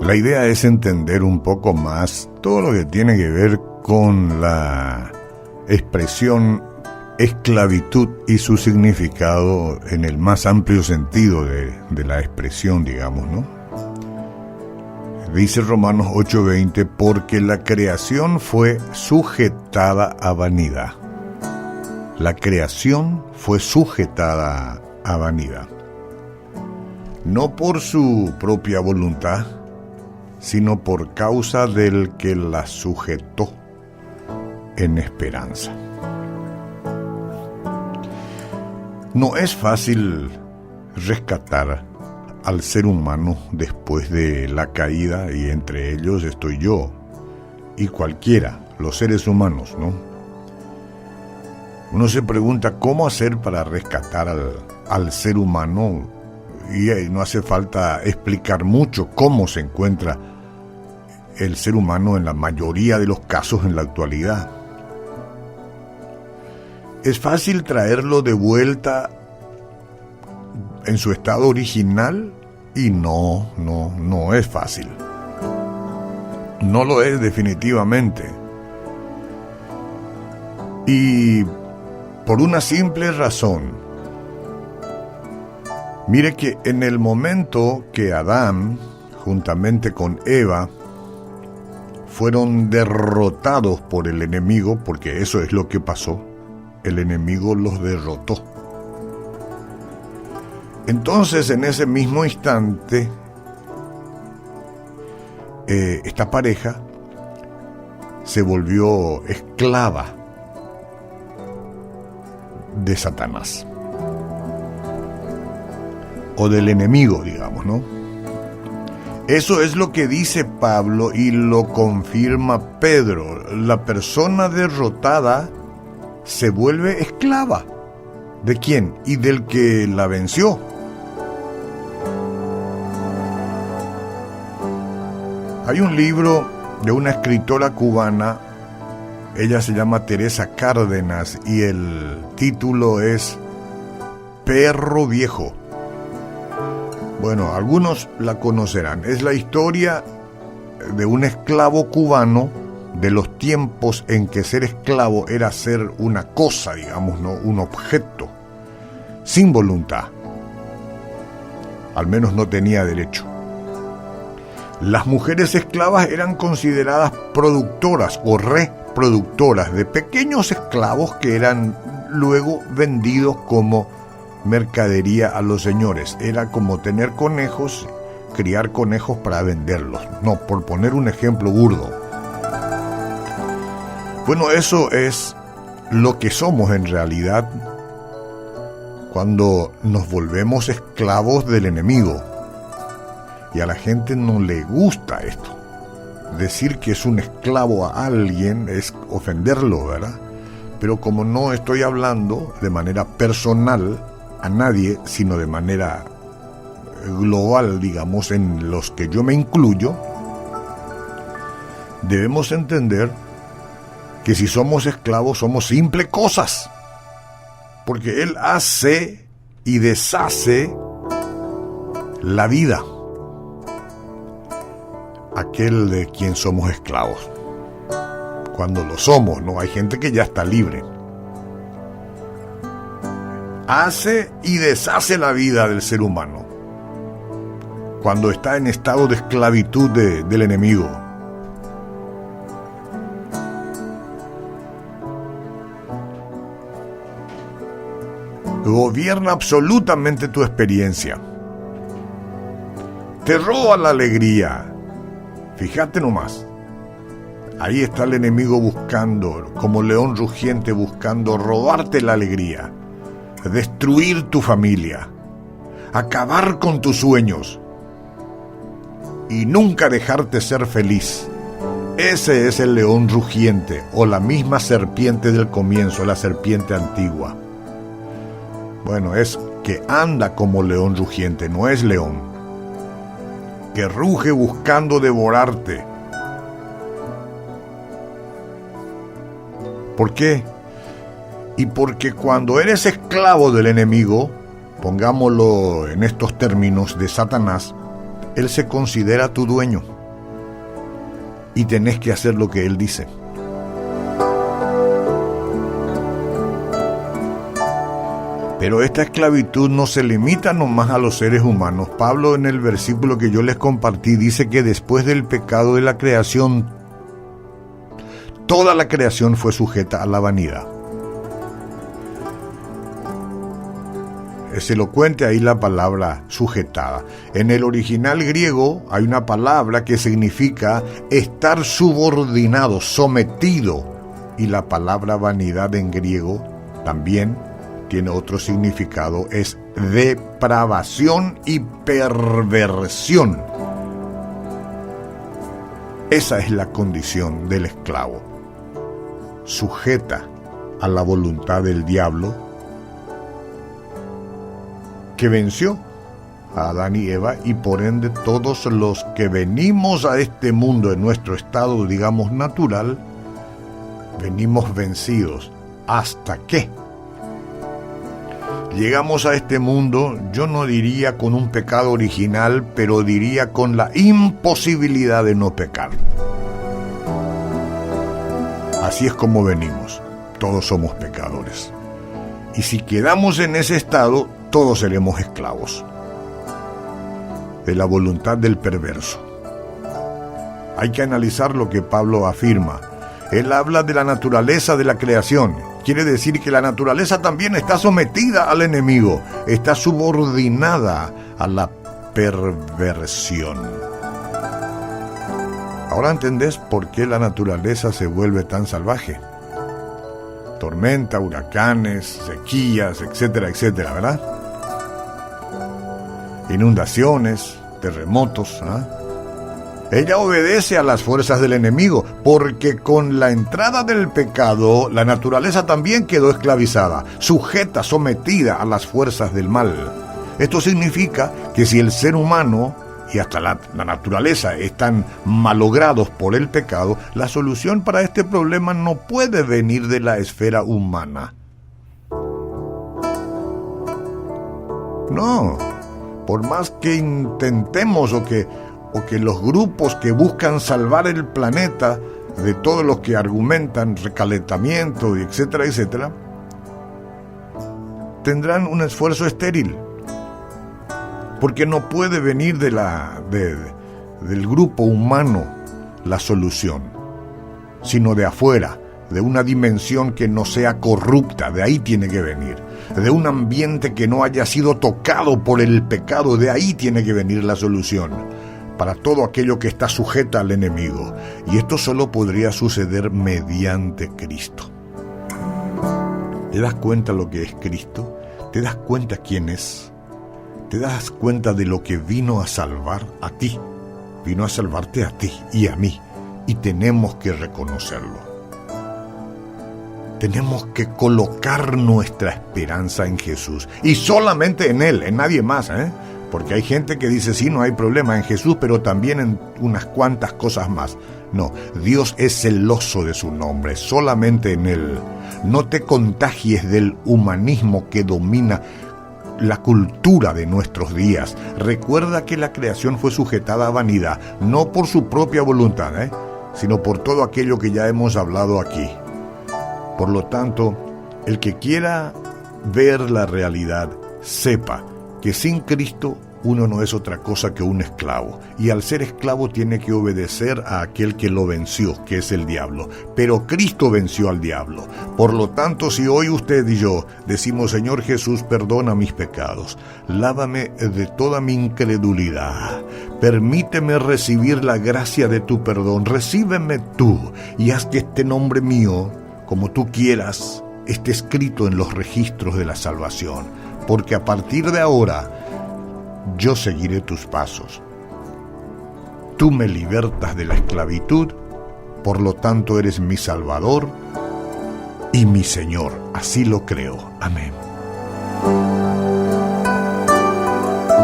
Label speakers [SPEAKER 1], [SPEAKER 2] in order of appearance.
[SPEAKER 1] La idea es entender un poco más todo lo que tiene que ver con la expresión esclavitud y su significado en el más amplio sentido de la expresión, digamos, ¿no? Dice Romanos 8:20, porque la creación fue sujetada a vanidad. La creación fue sujetada a vanidad. No por su propia voluntad, sino por causa del que la sujetó en esperanza. No es fácil rescatar al ser humano después de la caída, y entre ellos estoy yo y cualquiera, los seres humanos, ¿no? Uno se pregunta cómo hacer para rescatar al ser humano, y no hace falta explicar mucho cómo se encuentra el ser humano en la mayoría de los casos en la actualidad. Es fácil traerlo de vuelta en su estado original, y no es fácil. No lo es definitivamente. Y por una simple razón. Mire que en el momento que Adán, juntamente con Eva, fueron derrotados por el enemigo, porque eso es lo que pasó, el enemigo los derrotó. Entonces, en ese mismo instante, esta pareja se volvió esclava de Satanás, o del enemigo, digamos, ¿no? Eso es lo que dice Pablo y lo confirma Pedro. La persona derrotada se vuelve esclava. ¿De quién? Y del que la venció. Hay un libro de una escritora cubana, ella se llama Teresa Cárdenas, y el título es Perro Viejo. Bueno, algunos la conocerán. Es la historia de un esclavo cubano de los tiempos en que ser esclavo era ser una cosa, digamos, ¿no? Un objeto, sin voluntad. Al menos no tenía derecho. Las mujeres esclavas eran consideradas productoras o reproductoras de pequeños esclavos que eran luego vendidos como mercadería a los señores. Era como tener conejos, criar conejos para venderlos. No, por poner un ejemplo burdo. Bueno, eso es lo que somos en realidad cuando nos volvemos esclavos del enemigo. Y a la gente no le gusta esto. Decir que es un esclavo a alguien es ofenderlo, ¿verdad? Pero como no estoy hablando de manera personal a nadie, sino de manera global, digamos, en los que yo me incluyo, debemos entender que si somos esclavos somos simples cosas, porque Él hace y deshace la vida, aquel de quien somos esclavos. Cuando lo somos, ¿no? Hay gente que ya está libre. Hace y deshace la vida del ser humano cuando está en estado de esclavitud del enemigo. Gobierna absolutamente tu experiencia. Te roba la alegría. Fíjate nomás. Ahí está el enemigo buscando, como león rugiente, buscando robarte la alegría, destruir tu familia, acabar con tus sueños y nunca dejarte ser feliz. Ese es el león rugiente, o la misma serpiente del comienzo, la serpiente antigua. Bueno, es que anda como león rugiente, no es león, que ruge buscando devorarte. ¿Por qué? Y porque cuando eres esclavo del enemigo, pongámoslo en estos términos, de Satanás, él se considera tu dueño. y tenés que hacer lo que Él dice. Pero esta esclavitud no se limita nomás a los seres humanos. Pablo, en el versículo que yo les compartí, dice que después del pecado de la creación, toda la creación fue sujeta a la vanidad. Es elocuente ahí la palabra sujetada. En el original griego hay una palabra que significa estar subordinado, sometido. Y la palabra vanidad en griego también tiene otro significado, es depravación y perversión. Esa es la condición del esclavo, sujeta a la voluntad del diablo, que venció a Adán y Eva, y por ende todos los que venimos a este mundo en nuestro estado, digamos, natural, venimos vencidos. ¿Hasta qué? Llegamos a este mundo, yo no diría con un pecado original, pero diría con la imposibilidad de no pecar. Así es como venimos, todos somos pecadores. Y si quedamos en ese estado, todos seremos esclavos de la voluntad del perverso. Hay que analizar lo que Pablo afirma. Él habla de la naturaleza de la creación. Quiere decir que la naturaleza también está sometida al enemigo, está subordinada a la perversión. Ahora entendés por qué la naturaleza se vuelve tan salvaje. Tormenta, huracanes, sequías, etcétera, etcétera, ¿verdad? Inundaciones, terremotos, ¿ah? Ella obedece a las fuerzas del enemigo, porque con la entrada del pecado, la naturaleza también quedó esclavizada, sujeta, sometida a las fuerzas del mal. Esto significa que si el ser humano y hasta la naturaleza están malogrados por el pecado, la solución para este problema no puede venir de la esfera humana. No, por más que intentemos o que los grupos que buscan salvar el planeta, de todos los que argumentan recalentamiento, etcétera, etcétera, tendrán un esfuerzo estéril, porque no puede venir del grupo humano la solución, sino de afuera, de una dimensión que no sea corrupta, de ahí tiene que venir, de un ambiente que no haya sido tocado por el pecado, de ahí tiene que venir la solución para todo aquello que está sujeta al enemigo. Y esto solo podría suceder mediante Cristo. ¿Te das cuenta lo que es Cristo? ¿Te das cuenta quién es? ¿Te das cuenta de lo que vino a salvar a ti? Vino a salvarte a ti y a mí. Y tenemos que reconocerlo. Tenemos que colocar nuestra esperanza en Jesús. Y solamente en Él, en nadie más, Porque hay gente que dice, sí, no hay problema en Jesús, pero también en unas cuantas cosas más. No, Dios es celoso de su nombre, solamente en Él. No te contagies del humanismo que domina la cultura de nuestros días. Recuerda que la creación fue sujetada a vanidad, no por su propia voluntad, sino por todo aquello que ya hemos hablado aquí. Por lo tanto, el que quiera ver la realidad, sepa que sin Cristo uno no es otra cosa que un esclavo, y al ser esclavo tiene que obedecer a aquel que lo venció, que es el diablo. Pero Cristo venció al diablo. Por lo tanto, si hoy usted y yo decimos, Señor Jesús, perdona mis pecados, lávame de toda mi incredulidad, permíteme recibir la gracia de tu perdón, recíbeme tú, y haz que este nombre mío, como tú quieras, esté escrito en los registros de la salvación, porque a partir de ahora yo seguiré tus pasos. Tú me libertas de la esclavitud, por lo tanto eres mi Salvador y mi Señor. Así lo creo. Amén.